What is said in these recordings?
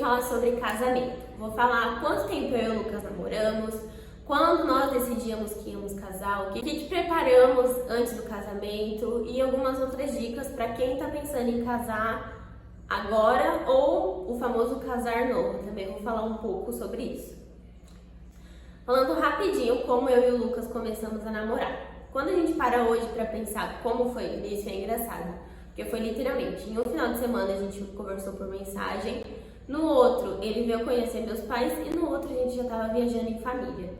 falar sobre casamento. Vou falar quanto tempo eu e o Lucas namoramos, quando nós decidimos que íamos casar, o que preparamos antes do casamento e algumas outras dicas para quem está pensando em casar agora ou o famoso casar novo. Também vou falar um pouco sobre isso. Falando rapidinho como eu e o Lucas começamos a namorar. Quando a gente para hoje para pensar como foi o início, é engraçado, porque foi literalmente, em um final de semana a gente conversou por mensagem, no outro ele veio conhecer meus pais e no outro a gente já estava viajando em família.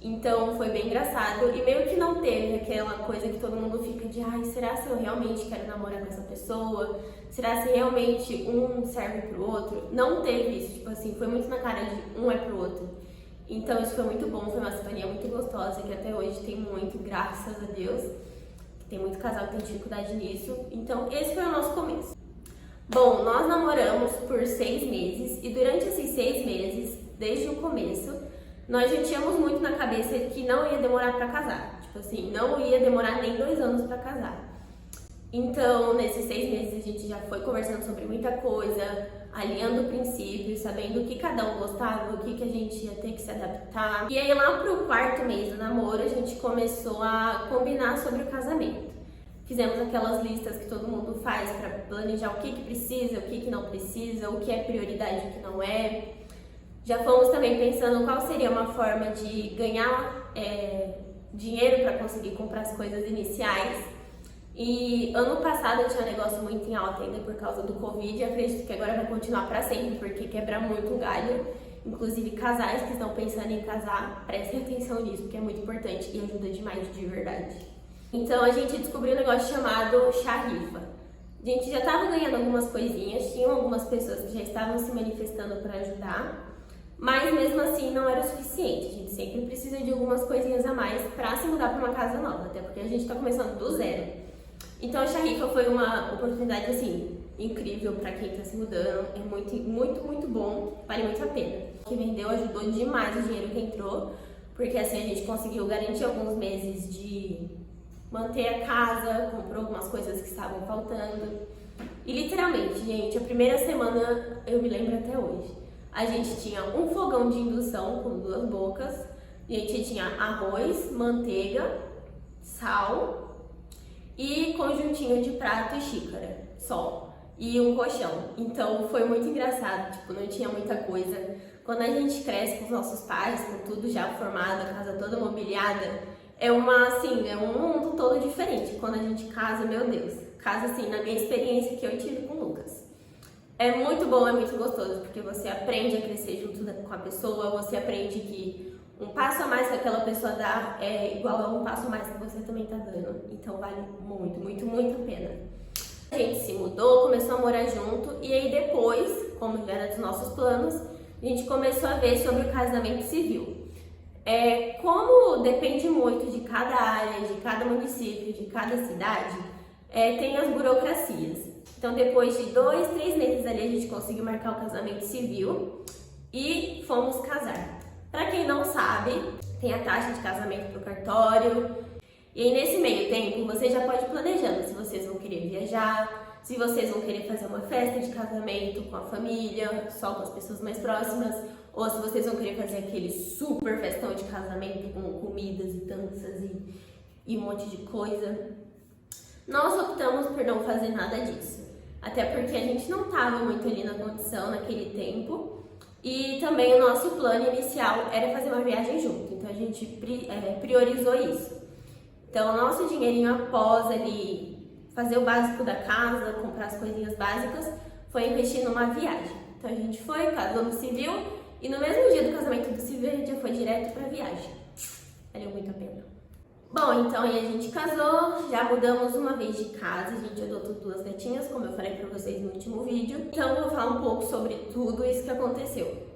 Então foi bem engraçado e meio que não teve aquela coisa que todo mundo fica de ai, será se eu realmente quero namorar com essa pessoa? Será se realmente um serve pro outro? Não teve isso, tipo assim, foi muito na cara de um é pro outro. Então isso foi muito bom, foi uma companhia muito gostosa, que até hoje tem muito, graças a Deus. Tem muito casal que tem dificuldade nisso. Então esse foi o nosso começo. Bom, nós namoramos por 6 meses e durante esses 6 meses, desde o começo, nós já tínhamos muito na cabeça que não ia demorar pra casar. Tipo assim, não ia demorar nem 2 anos pra casar. Então, nesses 6 meses a gente já foi conversando sobre muita coisa, alinhando princípios, sabendo o que cada um gostava, o que a gente ia ter que se adaptar. E aí lá pro 4º mês do namoro a gente começou a combinar sobre o casamento. Fizemos aquelas listas que todo mundo faz para planejar o que precisa, o que não precisa, o que é prioridade e o que não é. Já fomos também pensando qual seria uma forma de ganhar dinheiro para conseguir comprar as coisas iniciais. E ano passado eu tinha um negócio muito em alta ainda por causa do Covid, e acredito que agora vai continuar para sempre, porque quebra muito o galho. Inclusive casais que estão pensando em casar, prestem atenção nisso, porque é muito importante e ajuda demais de verdade. Então a gente descobriu um negócio chamado chá rifa. A gente já estava ganhando algumas coisinhas, tinham algumas pessoas que já estavam se manifestando para ajudar, mas mesmo assim não era o suficiente. A gente sempre precisa de algumas coisinhas a mais para se mudar para uma casa nova, até porque a gente está começando do zero. Então a Charifa foi uma oportunidade assim incrível para quem está se mudando, é muito bom, vale muito a pena. O que vendeu ajudou demais o dinheiro que entrou, porque assim a gente conseguiu garantir alguns meses de manter a casa, comprou algumas coisas que estavam faltando. E literalmente, gente, a primeira semana eu me lembro até hoje. A gente tinha um fogão de indução com 2 bocas, a gente tinha arroz, manteiga, sal e conjuntinho de prato e xícara, só. E um colchão. Então foi muito engraçado, tipo, não tinha muita coisa. Quando a gente cresce com os nossos pais, com tudo já formado, a casa toda mobiliada, é um mundo todo diferente. Quando a gente casa, meu Deus, casa assim, na minha experiência que eu tive com o Lucas. É muito bom, é muito gostoso, porque você aprende a crescer junto com a pessoa, você aprende que um passo a mais que aquela pessoa dá é igual a um passo a mais que você também tá dando. Então vale muito a pena. A gente se mudou, começou a morar junto e aí depois, como já era dos nossos planos, a gente começou a ver sobre o casamento civil. Como depende muito de cada área, de cada município, de cada cidade, tem as burocracias. Então depois de 2, 3 meses ali a gente conseguiu marcar o casamento civil e fomos casar. Para quem não sabe, tem a taxa de casamento pro cartório. E aí nesse meio tempo você já pode ir planejando se vocês vão querer viajar, se vocês vão querer fazer uma festa de casamento com a família, só com as pessoas mais próximas, ou se vocês vão querer fazer aquele super festão de casamento com comidas e danças e um monte de coisa. Nós optamos por não fazer nada disso, até porque a gente não estava muito ali na condição naquele tempo. E também o nosso plano inicial era fazer uma viagem junto, então a gente priorizou isso. Então o nosso dinheirinho após ali fazer o básico da casa, comprar as coisinhas básicas, foi investir numa viagem. Então a gente foi, casou no civil e no mesmo dia do casamento do civil a gente já foi direto pra viagem. Valeu muito a pena. Bom, então aí a gente casou, já mudamos uma vez de casa, a gente adotou 2 gatinhas, como eu falei pra vocês no último vídeo. Então eu vou falar um pouco sobre tudo isso que aconteceu.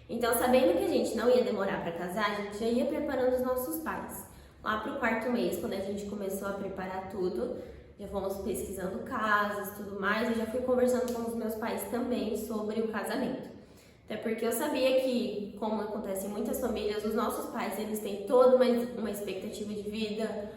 Então, sabendo que a gente não ia demorar pra casar, a gente já ia preparando os nossos pais. Lá pro 4º mês, quando a gente começou a preparar tudo, já fomos pesquisando casas, tudo mais, eu já fui conversando com os meus pais também sobre o casamento. Até porque eu sabia que, como acontece em muitas famílias, os nossos pais, eles têm toda uma expectativa de vida,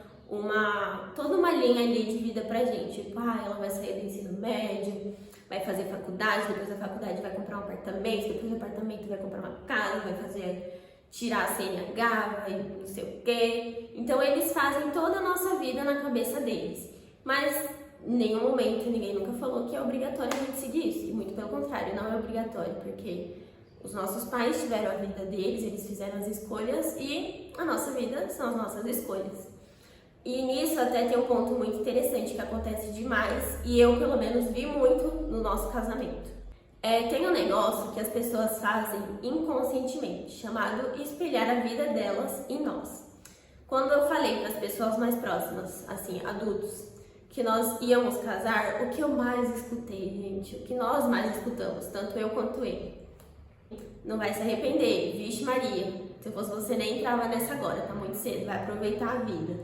toda uma linha ali de vida pra gente. Tipo, ela vai sair do ensino médio, vai fazer faculdade, depois da faculdade vai comprar um apartamento, depois do apartamento vai comprar uma casa, vai fazer, tirar a CNH, vai não sei o quê. Então eles fazem toda a nossa vida na cabeça deles. Mas em nenhum momento ninguém nunca falou que é obrigatório a gente seguir isso. E muito pelo contrário, não é obrigatório, porque os nossos pais tiveram a vida deles, eles fizeram as escolhas e a nossa vida são as nossas escolhas. E nisso até tem um ponto muito interessante que acontece demais e eu pelo menos vi muito no nosso casamento. Tem um negócio que as pessoas fazem inconscientemente, chamado espelhar a vida delas em nós. Quando eu falei para as pessoas mais próximas, assim, adultos, que nós íamos casar, o que eu mais escutei, gente, o que nós mais escutamos, tanto eu quanto ele. Não vai se arrepender, vixe Maria, se fosse você nem entrava nessa agora, tá muito cedo, vai aproveitar a vida.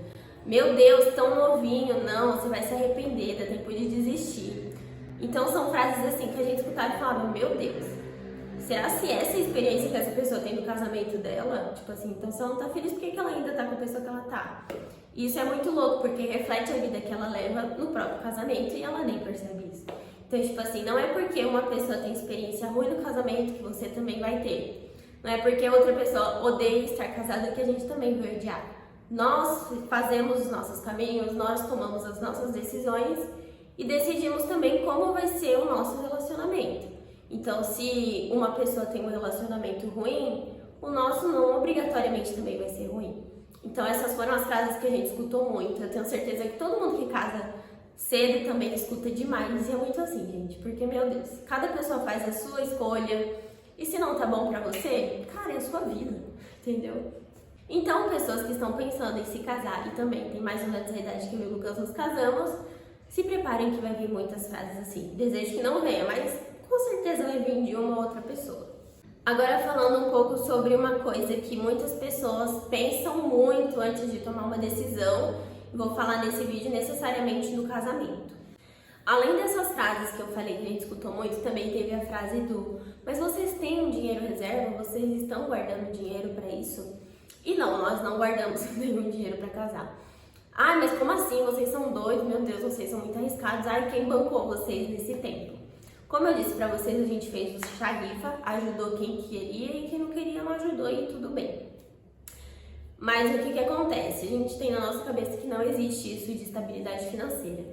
Meu Deus, tão novinho, não, você vai se arrepender, dá tempo de desistir. Então são frases assim que a gente escutava e falava, meu Deus, será se essa é a experiência que essa pessoa tem no casamento dela? Tipo assim, então se ela não tá feliz, por que ela ainda tá com a pessoa que ela tá? E isso é muito louco, porque reflete a vida que ela leva no próprio casamento e ela nem percebe isso. Então, tipo assim, não é porque uma pessoa tem experiência ruim no casamento que você também vai ter. Não é porque outra pessoa odeia estar casada que a gente também vai odiar. Nós fazemos os nossos caminhos, nós tomamos as nossas decisões e decidimos também como vai ser o nosso relacionamento. Então, se uma pessoa tem um relacionamento ruim, o nosso não obrigatoriamente também vai ser ruim. Então, essas foram as frases que a gente escutou muito. Eu tenho certeza que todo mundo que casa cedo também escuta demais. E é muito assim, gente, porque, meu Deus, cada pessoa faz a sua escolha. E se não tá bom pra você, cara, é a sua vida, entendeu? Então, pessoas que estão pensando em se casar e também tem mais ou menos a idade que eu e o Lucas nos casamos, se preparem que vai vir muitas frases assim. Desejo que não venha, mas com certeza vai vir de uma ou outra pessoa. Agora falando um pouco sobre uma coisa que muitas pessoas pensam muito antes de tomar uma decisão, vou falar nesse vídeo necessariamente no casamento. Além dessas frases que eu falei que a gente escutou muito, também teve a frase do mas vocês têm um dinheiro reserva? Vocês estão guardando dinheiro para isso? E não, nós não guardamos nenhum dinheiro para casar. Ai, mas como assim? Vocês são doidos? Meu Deus, vocês são muito arriscados. Ai, quem bancou vocês nesse tempo? Como eu disse pra vocês, a gente fez o chá-rifa, ajudou quem queria e quem não queria não ajudou e tudo bem. Mas o que acontece? A gente tem na nossa cabeça que não existe isso de estabilidade financeira.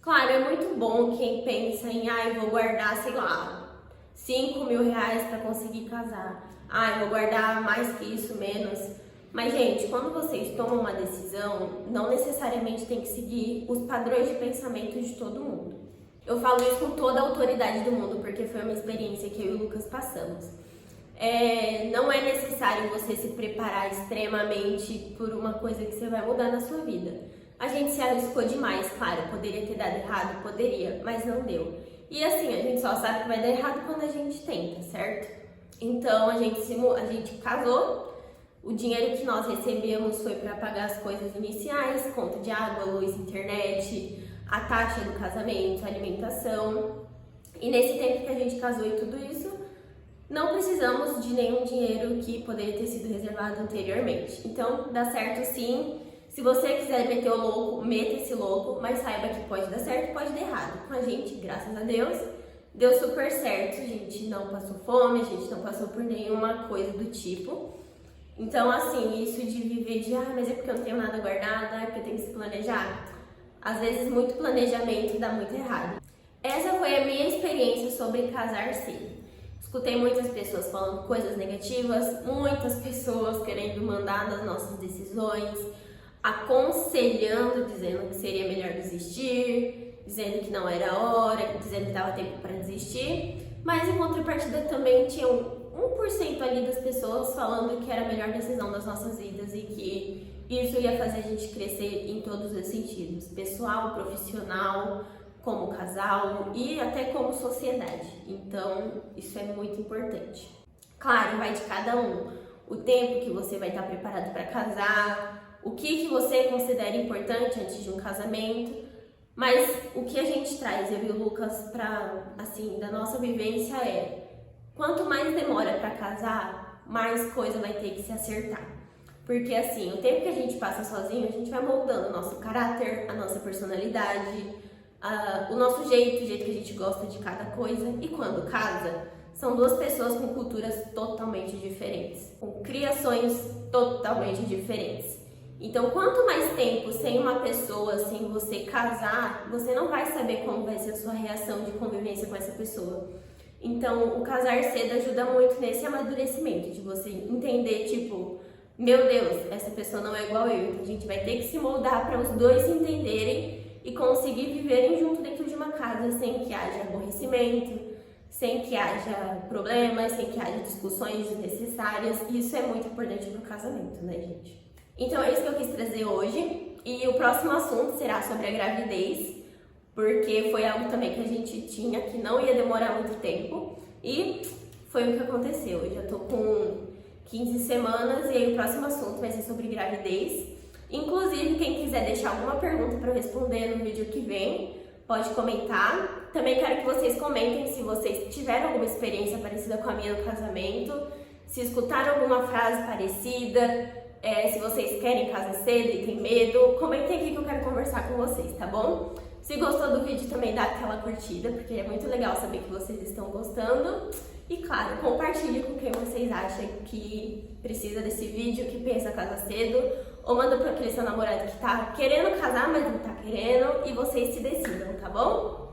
Claro, é muito bom quem pensa em, ai, vou guardar, sei lá, 5 mil reais pra conseguir casar. Ai, vou guardar mais que isso, menos. Mas, gente, quando vocês tomam uma decisão, não necessariamente tem que seguir os padrões de pensamento de todo mundo. Eu falo isso com toda a autoridade do mundo, porque foi uma experiência que eu e o Lucas passamos. Não é necessário você se preparar extremamente por uma coisa que você vai mudar na sua vida. A gente se arriscou demais, claro, poderia ter dado errado, poderia, mas não deu. E assim, a gente só sabe que vai dar errado quando a gente tenta, certo? Então a gente casou, o dinheiro que nós recebemos foi para pagar as coisas iniciais, conta de água, luz, internet, a taxa do casamento, a alimentação. E nesse tempo que a gente casou e tudo isso, não precisamos de nenhum dinheiro que poderia ter sido reservado anteriormente. Então, dá certo sim. Se você quiser meter o louco, meta esse louco, mas saiba que pode dar certo, pode dar errado. Com a gente, graças a Deus, deu super certo. A gente não passou fome, a gente não passou por nenhuma coisa do tipo. Então, assim, isso de viver de, mas é porque eu não tenho nada guardado, é porque eu tenho que se planejar. Às vezes, muito planejamento dá muito errado. Essa foi a minha experiência sobre casar cedo. Escutei muitas pessoas falando coisas negativas, muitas pessoas querendo mandar nas nossas decisões, aconselhando, dizendo que seria melhor desistir, dizendo que não era hora, dizendo que dava tempo para desistir. Mas em contrapartida também tinha 1% ali das pessoas falando que era a melhor decisão das nossas vidas e que isso ia fazer a gente crescer em todos os sentidos, pessoal, profissional, como casal e até como sociedade. Então, isso é muito importante. Claro, vai de cada um. O tempo que você vai estar preparado para casar, o que você considera importante antes de um casamento. Mas o que a gente traz, eu e o Lucas, da nossa vivência quanto mais demora para casar, mais coisa vai ter que se acertar. Porque assim, o tempo que a gente passa sozinho, a gente vai moldando o nosso caráter, a nossa personalidade, o nosso jeito, o jeito que a gente gosta de cada coisa. E quando casa, são duas pessoas com culturas totalmente diferentes, com criações totalmente diferentes. Então, quanto mais tempo sem uma pessoa, sem você casar, você não vai saber como vai ser a sua reação de convivência com essa pessoa. Então, o casar cedo ajuda muito nesse amadurecimento, de você entender, tipo, meu Deus, essa pessoa não é igual eu, então a gente vai ter que se moldar para os dois se entenderem e conseguir viverem junto dentro de uma casa sem que haja aborrecimento, sem que haja problemas, sem que haja discussões desnecessárias. Isso é muito importante para o casamento, né, gente? Então é isso que eu quis trazer hoje. E o próximo assunto será sobre a gravidez, porque foi algo também que a gente tinha que não ia demorar muito tempo. E foi o que aconteceu. Eu já tô com 15 semanas e aí o próximo assunto vai ser sobre gravidez. Inclusive, quem quiser deixar alguma pergunta para eu responder no vídeo que vem, pode comentar. Também quero que vocês comentem se vocês tiveram alguma experiência parecida com a minha no casamento, se escutaram alguma frase parecida, se vocês querem casar cedo e tem medo. Comentem aqui que eu quero conversar com vocês, tá bom? Se gostou do vídeo, também dá aquela curtida, porque é muito legal saber que vocês estão gostando. E claro, compartilhe com quem vocês acham que precisa desse vídeo, que pensa casar cedo, ou manda para aquele seu namorado que tá querendo casar, mas não tá querendo, e vocês se decidam, tá bom?